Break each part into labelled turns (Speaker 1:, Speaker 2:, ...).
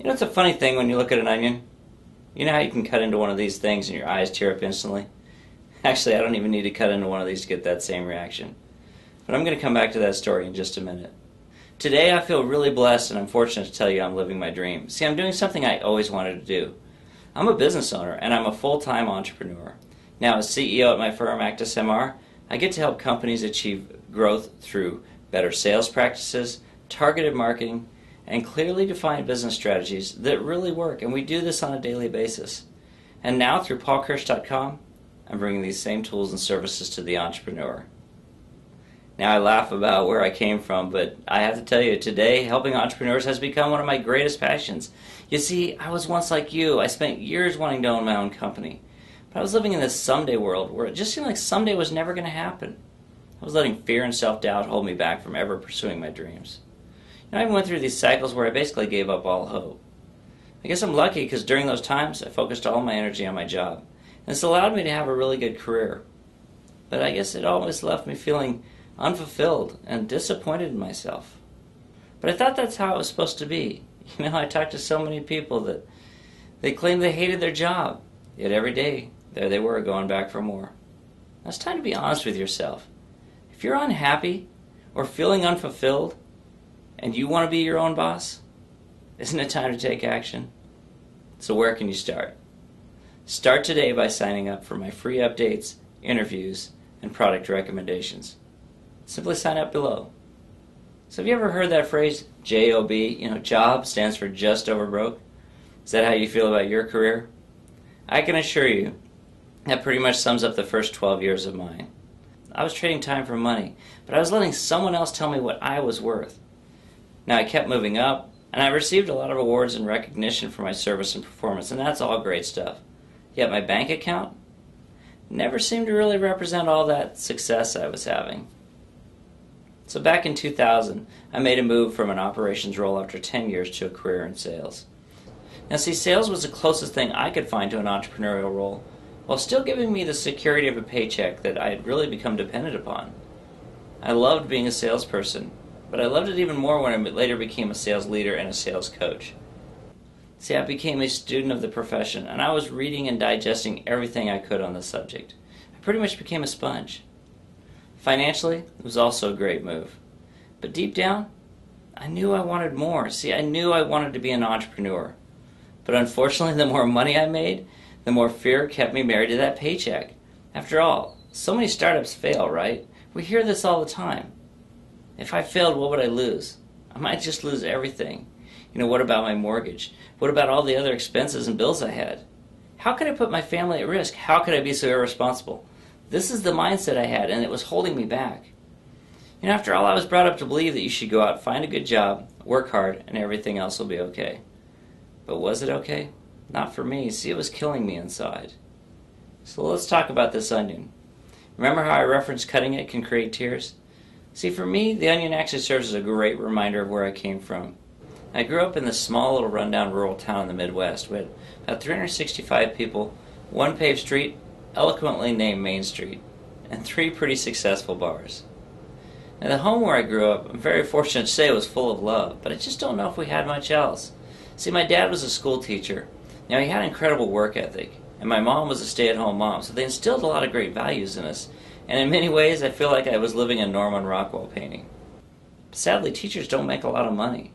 Speaker 1: You know, it's a funny thing when you look at an onion. You know how you can cut into one of these things and your eyes tear up instantly? Actually, I don't even need to cut into one of these to get that same reaction. But I'm going to come back to that story in just a minute. Today I feel really blessed and I'm fortunate to tell you I'm living my dream. See, I'm doing something I always wanted to do. I'm a business owner and I'm a full-time entrepreneur. Now, as CEO at my firm, Actus MR, I get to help companies achieve growth through better sales practices, targeted marketing, and clearly defined business strategies that really work, and we do this on a daily basis. And now, through paulkirsch.com, I'm bringing these same tools and services to the entrepreneur. Now, I laugh about where I came from, but I have to tell you, today, helping entrepreneurs has become one of my greatest passions. You see, I was once like you. I spent years wanting to own my own company. But I was living in this someday world where it just seemed like someday was never going to happen. I was letting fear and self-doubt hold me back from ever pursuing my dreams. I even went through these cycles where I basically gave up all hope. I guess I'm lucky because during those times I focused all my energy on my job. And this allowed me to have a really good career. But I guess it always left me feeling unfulfilled and disappointed in myself. But I thought that's how it was supposed to be. You know, I talked to so many people that they claimed they hated their job. Yet every day, there they were going back for more. Now it's time to be honest with yourself. If you're unhappy or feeling unfulfilled, and you want to be your own boss, isn't it time to take action? So where can you start? Start today by signing up for my free updates, interviews, and product recommendations. Simply sign up below. So have you ever heard that phrase, JOB? You know, job stands for just over broke. Is that how you feel about your career? I can assure you that pretty much sums up the first 12 years of mine. I was trading time for money, but I was letting someone else tell me what I was worth. Now, I kept moving up, and I received a lot of awards and recognition for my service and performance, and that's all great stuff. Yet my bank account never seemed to really represent all that success I was having. So back in 2000, I made a move from an operations role after 10 years to a career in sales. Now, see, sales was the closest thing I could find to an entrepreneurial role, while still giving me the security of a paycheck that I had really become dependent upon. I loved being a salesperson, but I loved it even more when I later became a sales leader and a sales coach. See, I became a student of the profession, and I was reading and digesting everything I could on the subject. I pretty much became a sponge. Financially, it was also a great move. But deep down, I knew I wanted more. See, I knew I wanted to be an entrepreneur. But unfortunately, the more money I made, the more fear kept me married to that paycheck. After all, so many startups fail, right? We hear this all the time. If I failed, what would I lose? I might just lose everything. You know, what about my mortgage? What about all the other expenses and bills I had? How could I put my family at risk? How could I be so irresponsible? This is the mindset I had, and it was holding me back. You know, after all, I was brought up to believe that you should go out, find a good job, work hard, and everything else will be okay. But was it okay? Not for me. See, it was killing me inside. So let's talk about this onion. Remember how I referenced cutting it can create tears? See, for me, the onion actually serves as a great reminder of where I came from. I grew up in this small little rundown rural town in the Midwest. We had about 365 people, one paved street, eloquently named Main Street, and 3 pretty successful bars. Now, the home where I grew up, I'm very fortunate to say, was full of love, but I just don't know if we had much else. See, my dad was a school teacher. Now, he had an incredible work ethic, and my mom was a stay-at-home mom, so they instilled a lot of great values in us. And in many ways, I feel like I was living a Norman Rockwell painting. But sadly, teachers don't make a lot of money.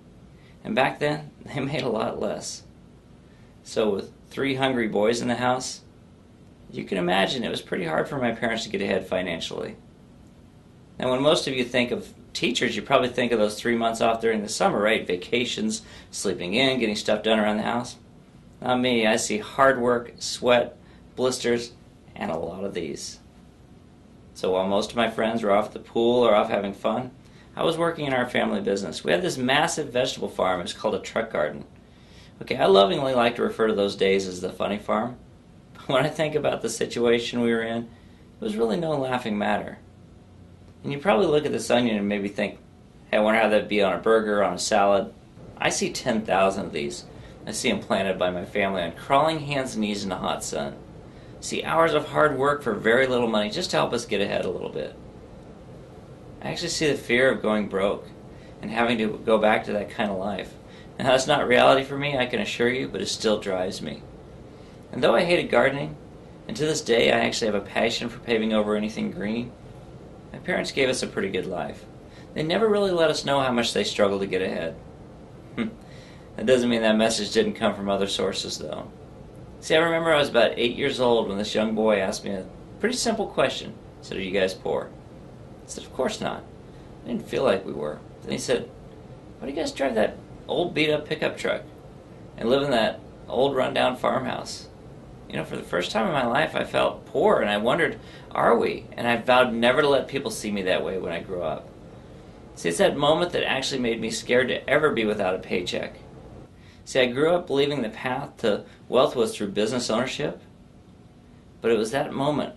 Speaker 1: And back then, they made a lot less. So with 3 hungry boys in the house, you can imagine it was pretty hard for my parents to get ahead financially. Now, when most of you think of teachers, you probably think of those 3 months off during the summer, right? Vacations, sleeping in, getting stuff done around the house. Not me. I see hard work, sweat, blisters, and a lot of these. So while most of my friends were off at the pool or off having fun, I was working in our family business. We had this massive vegetable farm. It was called a truck garden. Okay, I lovingly like to refer to those days as the funny farm. But when I think about the situation we were in, it was really no laughing matter. And you probably look at this onion and maybe think, hey, I wonder how that'd be on a burger, on a salad. I see 10,000 of these. I see them planted by my family on crawling hands and knees in the hot sun. See hours of hard work for very little money just to help us get ahead a little bit. I actually see the fear of going broke and having to go back to that kind of life. Now, that's not reality for me, I can assure you, but it still drives me. And though I hated gardening, and to this day I actually have a passion for paving over anything green, my parents gave us a pretty good life. They never really let us know how much they struggled to get ahead. That doesn't mean that message didn't come from other sources, though. See, I remember I was about 8 years old when this young boy asked me a pretty simple question. He said, "Are you guys poor?" I said, "Of course not." I didn't feel like we were. Then he said, "Why do you guys drive that old beat-up pickup truck and live in that old rundown farmhouse?" You know, for the first time in my life, I felt poor, and I wondered, are we? And I vowed never to let people see me that way when I grew up. See, it's that moment that actually made me scared to ever be without a paycheck. See, I grew up believing the path to wealth was through business ownership, but it was that moment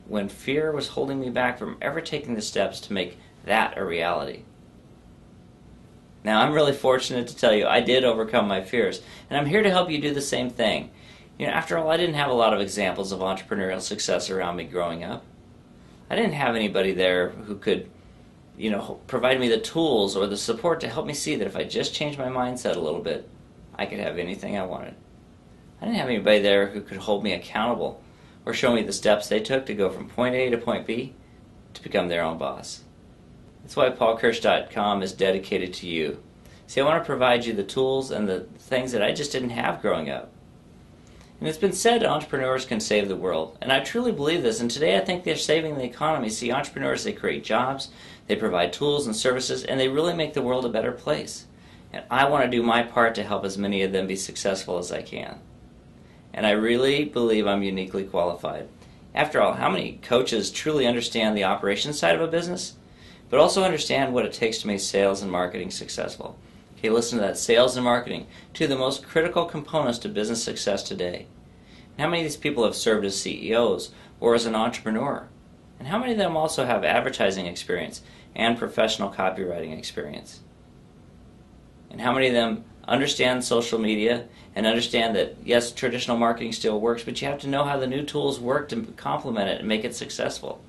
Speaker 1: when fear was holding me back from ever taking the steps to make that a reality. Now, I'm really fortunate to tell you I did overcome my fears, and I'm here to help you do the same thing. You know, after all, I didn't have a lot of examples of entrepreneurial success around me growing up. I didn't have anybody there who could, provide me the tools or the support to help me see that if I just changed my mindset a little bit, I could have anything I wanted. I didn't have anybody there who could hold me accountable or show me the steps they took to go from point A to point B to become their own boss. That's why PaulKirsch.com is dedicated to you. See, I want to provide you the tools and the things that I just didn't have growing up. And it's been said entrepreneurs can save the world, and I truly believe this, and today I think they're saving the economy. See, entrepreneurs, they create jobs, they provide tools and services, and they really make the world a better place. And I want to do my part to help as many of them be successful as I can. And I really believe I'm uniquely qualified. After all, how many coaches truly understand the operations side of a business, but also understand what it takes to make sales and marketing successful? Okay, listen to that. Sales and marketing, two of the most critical components to business success today. And how many of these people have served as CEOs or as an entrepreneur? And how many of them also have advertising experience and professional copywriting experience? And how many of them understand social media and understand that, yes, traditional marketing still works, but you have to know how the new tools work to complement it and make it successful?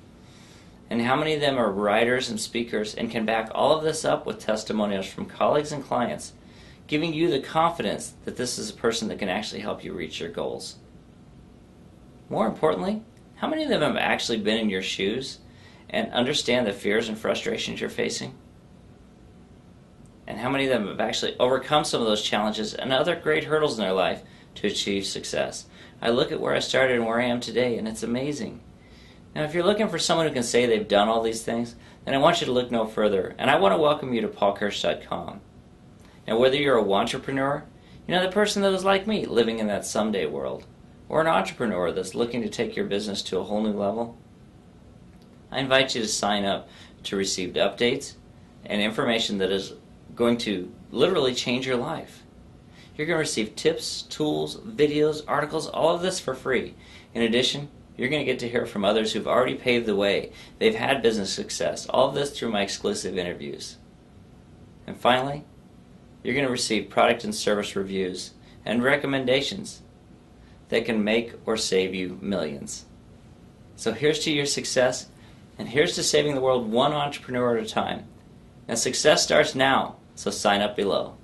Speaker 1: And how many of them are writers and speakers and can back all of this up with testimonials from colleagues and clients, giving you the confidence that this is a person that can actually help you reach your goals? More importantly, how many of them have actually been in your shoes and understand the fears and frustrations you're facing? And how many of them have actually overcome some of those challenges and other great hurdles in their life to achieve success? I look at where I started and where I am today, and it's amazing. Now, if you're looking for someone who can say they've done all these things, then I want you to look no further, and I want to welcome you to PaulKirsch.com. Now, whether you're a entrepreneur, the person that was like me, living in that someday world, or an entrepreneur that's looking to take your business to a whole new level, I invite you to sign up to receive updates and information that is going to literally change your life. You're going to receive tips, tools, videos, articles, all of this for free. In addition, you're going to get to hear from others who've already paved the way. They've had business success. All of this through my exclusive interviews. And finally, you're going to receive product and service reviews and recommendations that can make or save you millions. So here's to your success, and here's to saving the world one entrepreneur at a time. Now, success starts now, so sign up below.